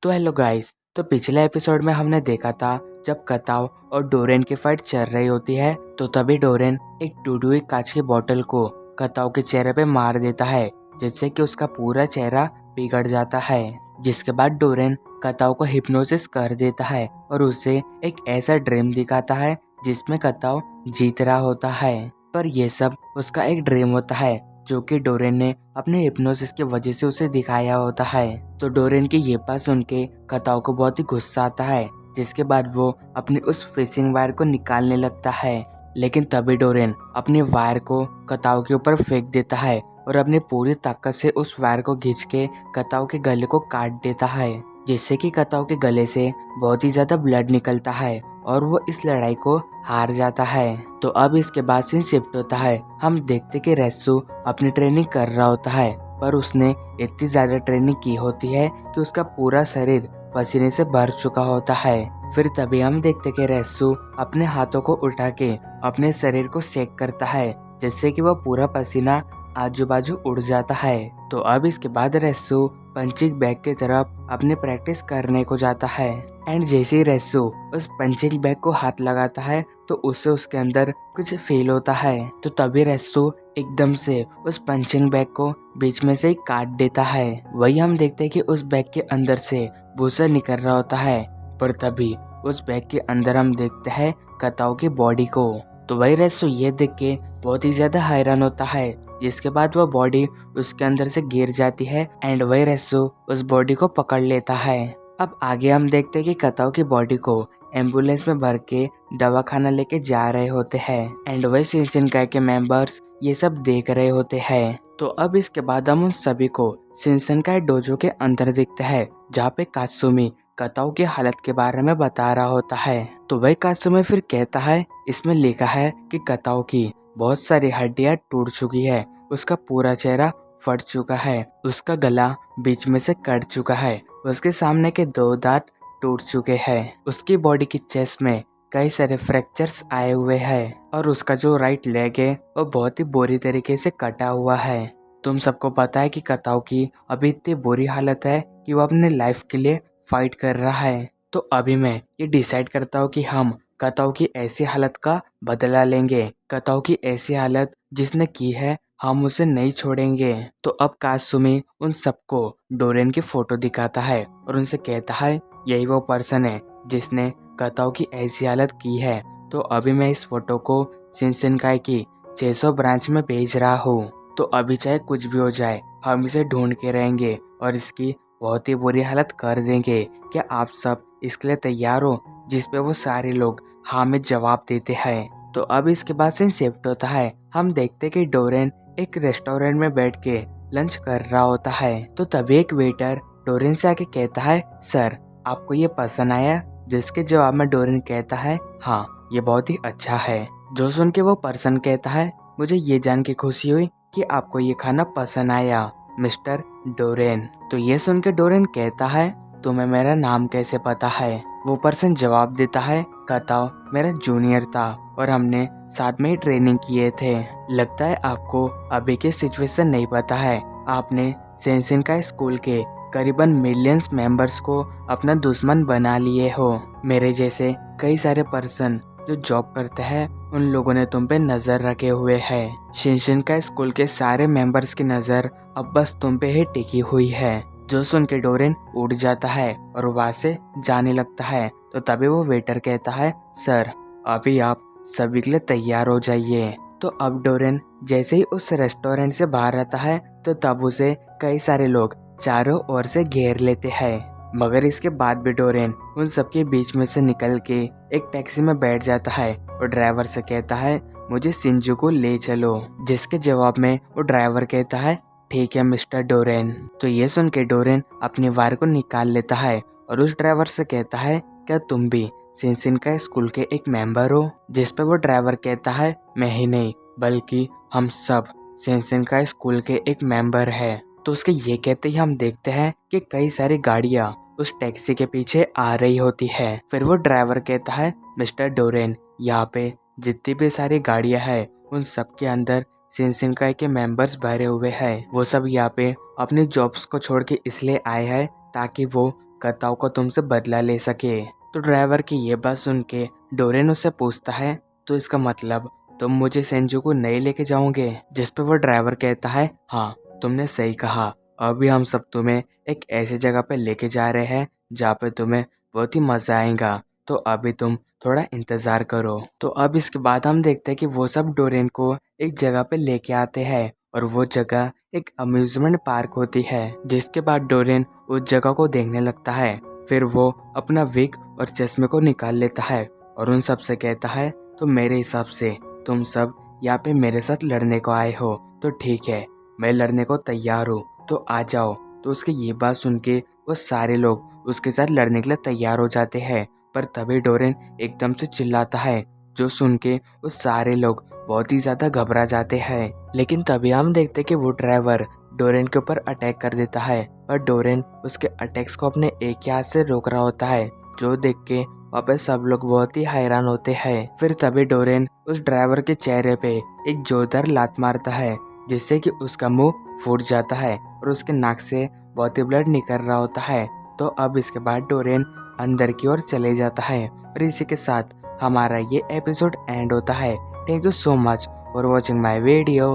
तो hello guys. तो पिछले एपिसोड में हमने देखा था जब कताव और डोरेन की फाइट चल रही होती है तो तभी डोरेन एक टूटी हुई कांच की बोतल को कताव के चेहरे पे मार देता है, जिससे कि उसका पूरा चेहरा बिगड़ जाता है। जिसके बाद डोरेन कताव को हिप्नोसिस कर देता है और उसे एक ऐसा ड्रीम दिखाता है जिसमें कताव जीत रहा होता है। पर यह सब उसका एक ड्रीम होता है जो कि डोरेन ने अपने हिप्नोसिस की वजह से उसे दिखाया होता है। तो डोरेन की ये बात सुन के कताव को बहुत ही गुस्सा आता है, जिसके बाद वो अपनी उस फिशिंग वायर को निकालने लगता है। लेकिन तभी डोरेन अपनी वायर को कताव के ऊपर फेंक देता है और अपनी पूरी ताकत से उस वायर को खींच के कताव के गले को काट देता है, जिससे कि कताव के गले से बहुत ही ज्यादा ब्लड निकलता है और वो इस लड़ाई को हार जाता है। तो अब इसके बाद सीन शिफ्ट होता है। हम देखते कि रेस्सू अपनी ट्रेनिंग कर रहा होता है, पर उसने इतनी ज्यादा ट्रेनिंग की होती है कि उसका पूरा शरीर पसीने से भर चुका होता है। फिर तभी हम देखते कि रेस्सू अपने हाथों को उठा के अपने शरीर को सेक करता है, जिससे कि वह पूरा पसीना आजू बाजू उड़ जाता है। तो अब इसके बाद रेस्सू पंचिंग बैग की तरफ अपनी प्रैक्टिस करने को जाता है। एंड जैसे ही रेस्सू उस पंचिंग बैग को हाथ लगाता है तो उसे उसके अंदर कुछ फील होता है। तो तभी रेस्सू एकदम से उस पंचिंग बैग को बीच में से ही काट देता है। वही हम देखते हैं कि उस बैग के अंदर से भूसा निकल रहा होता है, पर तभी उस बैग के अंदर हम देखते हैं कताव की बॉडी को। तो वही रेस्सू ये देख के बहुत ही ज्यादा हैरान होता है, जिसके बाद वह बॉडी उसके अंदर से गिर जाती है एंड वही रेस्सू उस बॉडी को पकड़ लेता है। अब आगे हम देखते हैं कि कताव की बॉडी को एम्बुलेंस में भर के दवाखाना लेके जा रहे होते हैं एंड वही शिनशिनकाई के मेंबर्स ये सब देख रहे होते हैं। तो अब इसके बाद हम उन सभी को शिनशिनकाई डोजो के अंदर देखते हैं, जहाँ पे कात्सुमी कताव की हालत के बारे में बता रहा होता है। तो वही कात्सुमी फिर कहता है, इसमें लिखा है कि कताव की बहुत सारी हड्डियां टूट चुकी है, उसका पूरा चेहरा फट चुका है, उसका गला बीच में से कट चुका है, उसके सामने के 2 दांत टूट चुके हैं, उसकी बॉडी की चेस्ट में कई सारे फ्रैक्चर्स आए हुए हैं और उसका जो राइट लेग है वो बहुत ही बुरी तरीके से कटा हुआ है। तुम सबको पता है कि कताव की अभी इतनी बुरी हालत है कि वो अपने लाइफ के लिए फाइट कर रहा है। तो अभी मैं ये डिसाइड करता हूँ कि हम कताव की ऐसी हालत का बदला लेंगे। कताव की ऐसी हालत जिसने की है हम उसे नहीं छोड़ेंगे। तो अब कात्सुमी उन सबको डोरेन की फोटो दिखाता है और उनसे कहता है, यही वो पर्सन है जिसने कताव की ऐसी हालत की है। तो अभी मैं इस फोटो को शिनशिनकाई की 600 ब्रांच में भेज रहा हूँ। तो अभी चाहे कुछ भी हो जाए हम इसे ढूंढ के रहेंगे और इसकी बहुत ही बुरी हालत कर देंगे। क्या आप सब इसके लिए तैयार हो? जिस पे वो सारे लोग हाँ में जवाब देते हैं। तो अब इसके बाद सीन शिफ्ट होता है। हम देखते कि डोरेन एक रेस्टोरेंट में बैठ के लंच कर रहा होता है। तो तभी एक वेटर डोरेन से आके कहता है, सर आपको ये पसंद आया? जिसके जवाब में डोरेन कहता है, हाँ ये बहुत ही अच्छा है। जो सुन के वो पर्सन कहता है, मुझे ये जान के खुशी हुई कि आपको ये खाना पसंद आया मिस्टर डोरेन। तो ये सुन के डोरेन कहता है, तुम्हें मेरा नाम कैसे पता है? वो पर्सन जवाब देता है, कताव मेरा जूनियर था और हमने साथ में ही ट्रेनिंग किए थे। लगता है आपको अभी की सिचुएशन नहीं पता है। आपने शिनशिनकाई स्कूल के करीबन मिलियंस मेंबर्स को अपना दुश्मन बना लिए हो। मेरे जैसे कई सारे पर्सन जो जॉब करते हैं उन लोगों ने तुम पे नजर रखे हुए हैं। शिनशिनकाई स्कूल के सारे मेंबर्स की नजर अब बस तुम पे ही टिकी हुई है। जो सुन के डोरेन उठ जाता है और वहां से जाने लगता है। तो तभी वो वेटर कहता है, सर अभी आप सभी के लिए तैयार हो जाइए। तो अब डोरेन जैसे ही उस रेस्टोरेंट से बाहर आता है तो तब उसे कई सारे लोग चारों ओर से घेर लेते हैं। मगर इसके बाद भी डोरेन उन सबके बीच में से निकल के एक टैक्सी में बैठ जाता है और ड्राइवर से कहता है, मुझे शिंजुकू ले चलो। जिसके जवाब में वो ड्राइवर कहता है, ठीक है मिस्टर डोरेन। तो ये सुन के डोरेन अपनी वायर को निकाल लेता है और उस ड्राइवर से कहता है, क्या तुम भी शिनशिनकाई स्कूल के एक मेंबर हो? जिस पे वो ड्राइवर कहता है, मैं ही नहीं बल्कि हम सब शिनशिनकाई स्कूल के एक मेंबर है। तो उसके ये कहते ही हम देखते हैं कि कई सारी गाड़ियां उस टैक्सी के पीछे आ रही होती है। फिर वो ड्राइवर कहता है, मिस्टर डोरेन यहाँ पे जितनी भी सारी गाड़ियां हैं उन सब के अंदर शिनशिनकाई के मेंबर्स भरे हुए हैं। वो सब यहाँ पे अपने जॉब्स को छोड़ के इसलिए आए हैं ताकि वो कताओ को तुमसे बदला ले सके। तो ड्राइवर की ये बात सुन के डोरेन उससे पूछता है, तो इसका मतलब तुम मुझे सेंजू को नहीं लेके जाओगे? जिस पे वो ड्राइवर कहता है, हाँ तुमने सही कहा, अभी हम सब तुम्हें एक ऐसी जगह पे लेके जा रहे हैं जहाँ पे तुम्हें बहुत ही मजा आएगा, तो अभी तुम थोड़ा इंतजार करो। तो अब इसके बाद हम देखते हैं कि वो सब डोरेन को एक जगह पे लेके आते हैं और वो जगह एक अम्यूजमेंट पार्क होती है। जिसके बाद डोरेन उस जगह को देखने लगता है। फिर वो अपना विग और चश्मे को निकाल लेता है और उन सब से कहता है, तो मेरे हिसाब से तुम सब यहाँ पे मेरे साथ लड़ने को आए हो, तो ठीक है, मैं लड़ने को तैयार हूँ, तो आ जाओ। तो उसकी ये बात सुन के वो सारे लोग उसके साथ लड़ने के लिए तैयार हो जाते हैं। पर तभी डोरेन एकदम से चिल्लाता है, जो सुन के वो सारे लोग बहुत ही ज्यादा घबरा जाते हैं। लेकिन तभी हम देखते कि वो ड्राइवर डोरेन के ऊपर अटैक कर देता है, पर डोरेन उसके अटैक्स को अपने एक ही हाथ से रोक रहा होता है, जो देख के वहाँ पे सब लोग बहुत ही हैरान होते हैं। फिर तभी डोरेन उस ड्राइवर के चेहरे पे एक जोरदार लात मारता है, जिससे कि उसका मुंह फूट जाता है और उसके नाक से बहुत ही ब्लड निकल रहा होता है। तो अब इसके बाद डोरेन अंदर की ओर चले जाता है और इसी के साथ हमारा ये एपिसोड एंड होता है। Thank you so much for watching my video.